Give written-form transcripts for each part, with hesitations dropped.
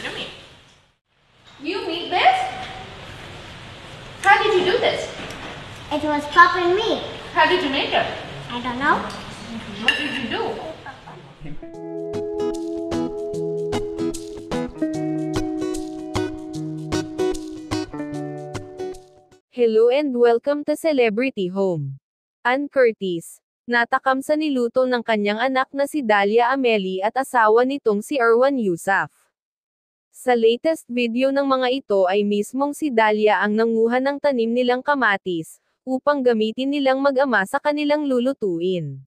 Yummy. You made this? How did you do this? It was Papa and me. How did you make it? I don't know. What did you do? Hello and welcome to Celebrity Home. Ann Curtis, natakam sa niluto ng kanyang anak na si Dalia Ameli at asawa nitong si Erwan Yusaf. Sa latest video ng mga ito ay mismong si Dalia ang nanguha ng tanim nilang kamatis, upang gamitin nilang mag-ama sa kanilang lulutuin.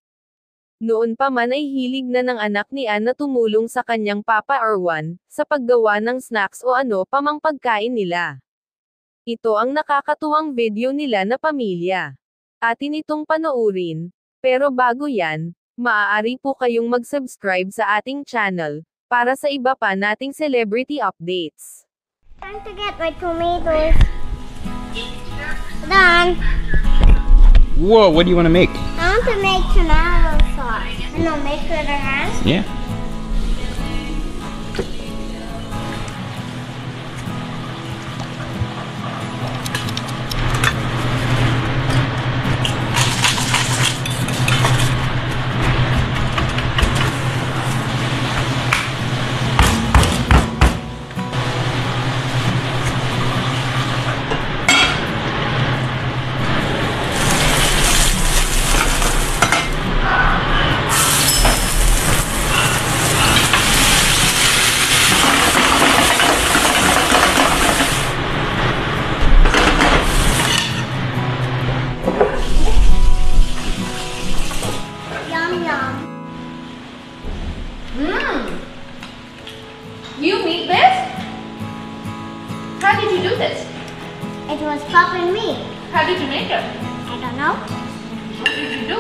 Noon pa man ay hilig na ng anak ni Ann na tumulong sa kanyang papa Erwan, sa paggawa ng snacks o ano pa mang pagkain nila. Ito ang nakakatuwang video nila na pamilya. Atin itong panoorin, pero bago yan, maaari po kayong mag-subscribe sa ating channel, para sa iba pa nating celebrity updates. Time to get my tomatoes. Done. Whoa, what do you want to make? I want to make tomato sauce. And I'll make it around. Yeah. Yum yum. You made this? How did you do this? It was Papa and me. How did you make it? I don't know. What did you do?